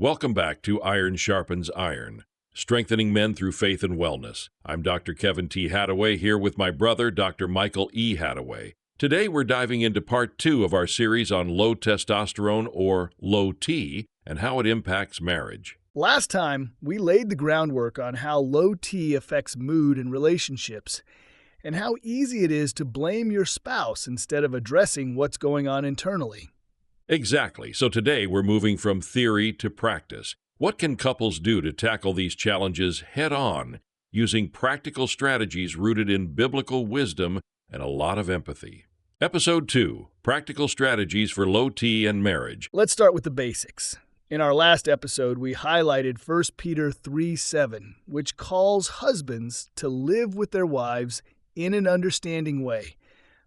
Welcome back to Iron Sharpens Iron, strengthening men through faith and wellness. I'm Dr. Kevin T. Hadaway here with my brother, Dr. Michael E. Hadaway. Today we're diving into part 2 of our series on low testosterone, or low T, and how it impacts marriage. Last time, we laid the groundwork on how low T affects mood and relationships, and how easy it is to blame your spouse instead of addressing what's going on internally. Exactly. So today we're moving from theory to practice. What can couples do to tackle these challenges head-on, using practical strategies rooted in biblical wisdom and a lot of empathy? Episode 2, Practical Strategies for Low T and Marriage. Let's start with the basics. In our last episode, we highlighted 1 Peter 3:7, which calls husbands to live with their wives in an understanding way.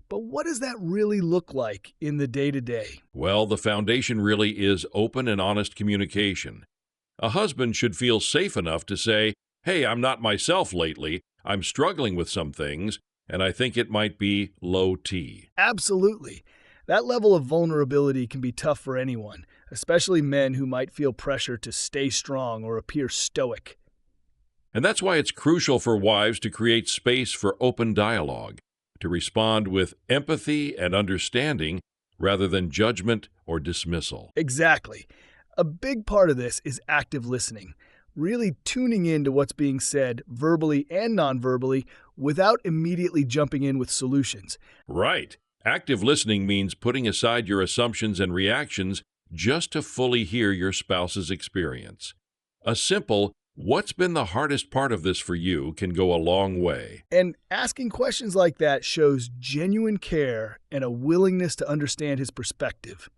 But what does that really look like in the day-to-day? Well, the foundation really is open and honest communication. A husband should feel safe enough to say, "Hey, I'm not myself lately. I'm struggling with some things, and I think it might be low T." Absolutely. That level of vulnerability can be tough for anyone, especially men who might feel pressure to stay strong or appear stoic. And that's why it's crucial for wives to create space for open dialogue, to respond with empathy and understanding rather than judgment or dismissal. Exactly. A big part of this is active listening, really tuning in to what's being said verbally and non-verbally without immediately jumping in with solutions. Right. Active listening means putting aside your assumptions and reactions just to fully hear your spouse's experience. A simple, "What's been the hardest part of this for you?" can go a long way. And asking questions like that shows genuine care and a willingness to understand his perspective.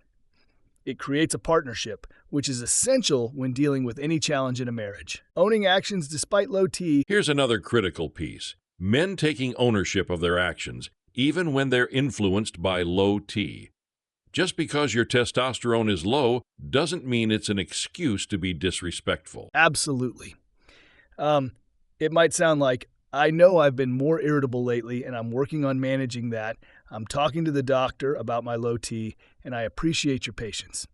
It creates a partnership, which is essential when dealing with any challenge in a marriage. Owning actions despite low T. Here's another critical piece. Men taking ownership of their actions, even when they're influenced by low T. Just because your testosterone is low doesn't mean it's an excuse to be disrespectful. Absolutely. It might sound like, "I know I've been more irritable lately and I'm working on managing that. I'm talking to the doctor about my low T and I appreciate your patience."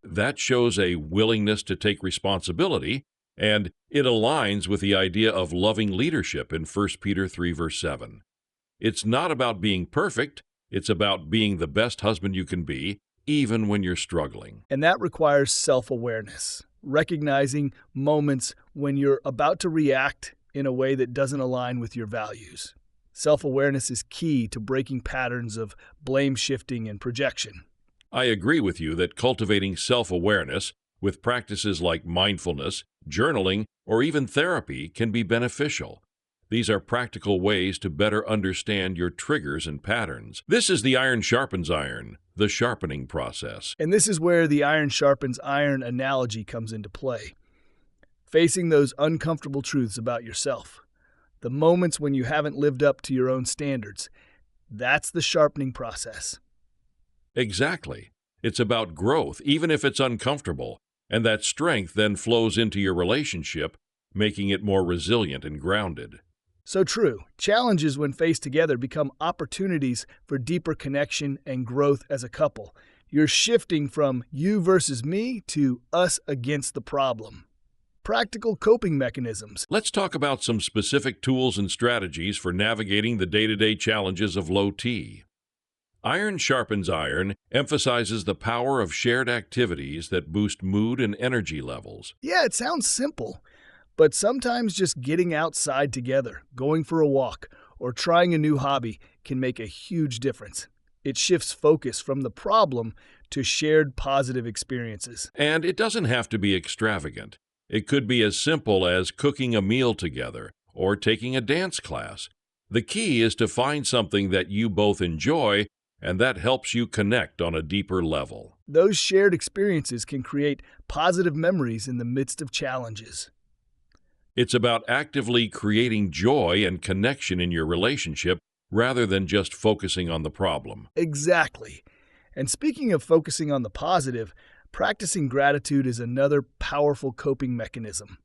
That shows a willingness to take responsibility, and it aligns with the idea of loving leadership in 1 Peter 3, verse 7. It's not about being perfect, it's about being the best husband you can be, even when you're struggling. And that requires self-awareness, recognizing moments when you're about to react in a way that doesn't align with your values. Self-awareness is key to breaking patterns of blame shifting and projection. I agree with you that cultivating self-awareness with practices like mindfulness, journaling, or even therapy can be beneficial. These are practical ways to better understand your triggers and patterns. This is the iron sharpens iron, the sharpening process. And this is where the iron sharpens iron analogy comes into play. Facing those uncomfortable truths about yourself. The moments when you haven't lived up to your own standards. That's the sharpening process. Exactly. It's about growth, even if it's uncomfortable, and that strength then flows into your relationship, making it more resilient and grounded. So true. Challenges when faced together become opportunities for deeper connection and growth as a couple. You're shifting from you versus me to us against the problem. Practical coping mechanisms. Let's talk about some specific tools and strategies for navigating the day-to-day challenges of low T. Iron Sharpens Iron emphasizes the power of shared activities that boost mood and energy levels. Yeah, it sounds simple. But sometimes just getting outside together, going for a walk, or trying a new hobby can make a huge difference. It shifts focus from the problem to shared positive experiences. And it doesn't have to be extravagant. It could be as simple as cooking a meal together or taking a dance class. The key is to find something that you both enjoy and that helps you connect on a deeper level. Those shared experiences can create positive memories in the midst of challenges. It's about actively creating joy and connection in your relationship rather than just focusing on the problem. Exactly. And speaking of focusing on the positive, practicing gratitude is another powerful coping mechanism.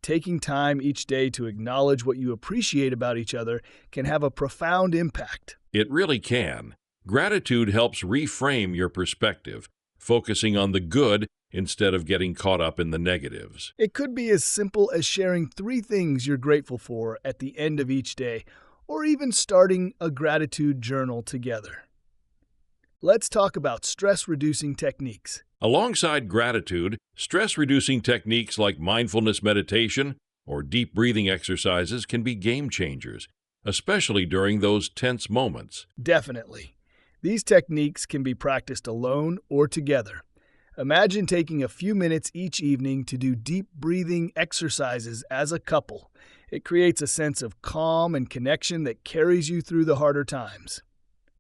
Taking time each day to acknowledge what you appreciate about each other can have a profound impact. It really can. Gratitude helps reframe your perspective, focusing on the good instead of getting caught up in the negatives. It could be as simple as sharing 3 things you're grateful for at the end of each day, or even starting a gratitude journal together. Let's talk about stress-reducing techniques. Alongside gratitude, stress-reducing techniques like mindfulness meditation or deep breathing exercises can be game changers, especially during those tense moments. Definitely. These techniques can be practiced alone or together. Imagine taking a few minutes each evening to do deep breathing exercises as a couple. It creates a sense of calm and connection that carries you through the harder times.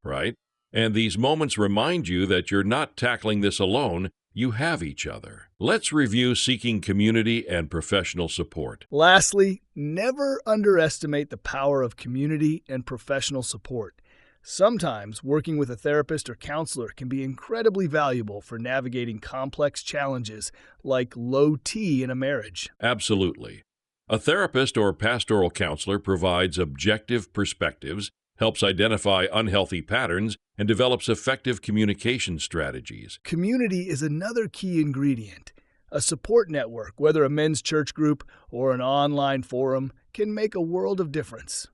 Right? And these moments remind you that you're not tackling this alone, you have each other. Let's review seeking community and professional support. Lastly, never underestimate the power of community and professional support. Sometimes working with a therapist or counselor can be incredibly valuable for navigating complex challenges like low T in a marriage. Absolutely. A therapist or pastoral counselor provides objective perspectives, helps identify unhealthy patterns, and develops effective communication strategies. Community is another key ingredient. A support network, whether a men's church group or an online forum, can make a world of difference.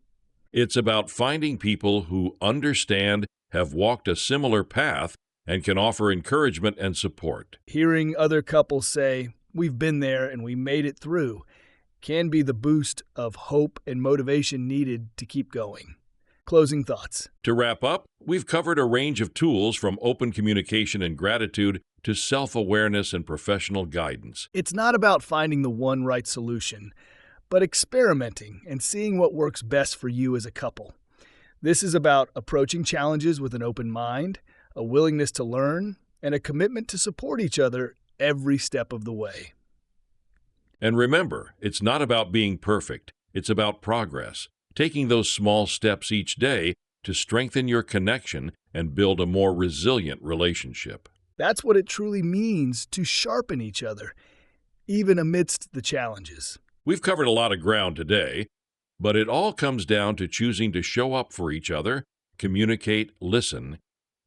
It's about finding people who understand, have walked a similar path, and can offer encouragement and support. Hearing other couples say, "We've been there and we made it through," can be the boost of hope and motivation needed to keep going. Closing thoughts. To wrap up, we've covered a range of tools from open communication and gratitude to self-awareness and professional guidance. It's not about finding the one right solution, but experimenting and seeing what works best for you as a couple. This is about approaching challenges with an open mind, a willingness to learn, and a commitment to support each other every step of the way. And remember, it's not about being perfect, it's about progress, taking those small steps each day to strengthen your connection and build a more resilient relationship. That's what it truly means to sharpen each other, even amidst the challenges. We've covered a lot of ground today, but it all comes down to choosing to show up for each other, communicate, listen,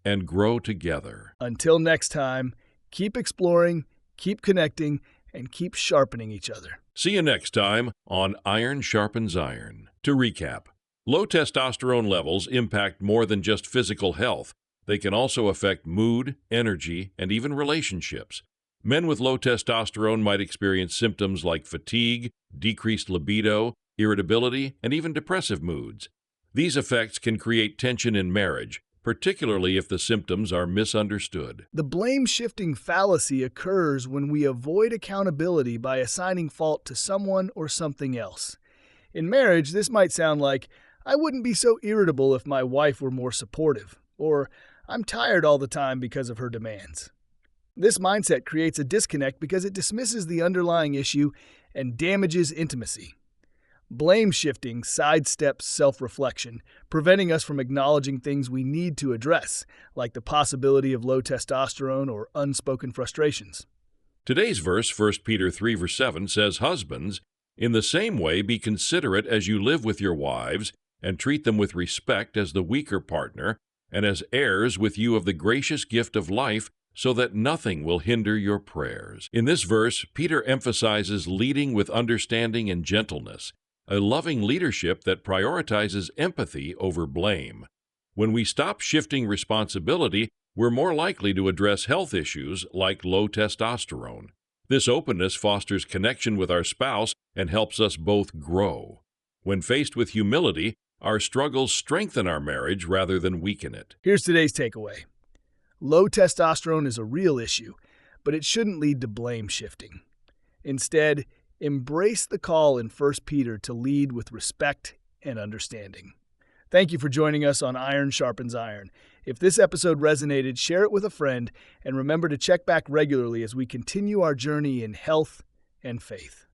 and grow together. Until next time, keep exploring, keep connecting, and keep sharpening each other. See you next time on Iron Sharpens Iron. To recap, low testosterone levels impact more than just physical health. They can also affect mood, energy, and even relationships. Men with low testosterone might experience symptoms like fatigue, decreased libido, irritability, and even depressive moods. These effects can create tension in marriage, particularly if the symptoms are misunderstood. The blame-shifting fallacy occurs when we avoid accountability by assigning fault to someone or something else. In marriage, this might sound like, "I wouldn't be so irritable if my wife were more supportive," or "I'm tired all the time because of her demands." This mindset creates a disconnect because it dismisses the underlying issue and damages intimacy. Blame shifting sidesteps self-reflection, preventing us from acknowledging things we need to address, like the possibility of low testosterone or unspoken frustrations. Today's verse, 1 Peter 3, verse 7, says, "Husbands, in the same way be considerate as you live with your wives, and treat them with respect as the weaker partner, and as heirs with you of the gracious gift of life, so that nothing will hinder your prayers." In this verse, Peter emphasizes leading with understanding and gentleness, a loving leadership that prioritizes empathy over blame. When we stop shifting responsibility, we're more likely to address health issues like low testosterone. This openness fosters connection with our spouse and helps us both grow. When faced with humility, our struggles strengthen our marriage rather than weaken it. Here's today's takeaway. Low testosterone is a real issue, but it shouldn't lead to blame shifting. Instead, embrace the call in 1 Peter to lead with respect and understanding. Thank you for joining us on Iron Sharpens Iron. If this episode resonated, share it with a friend, and remember to check back regularly as we continue our journey in health and faith.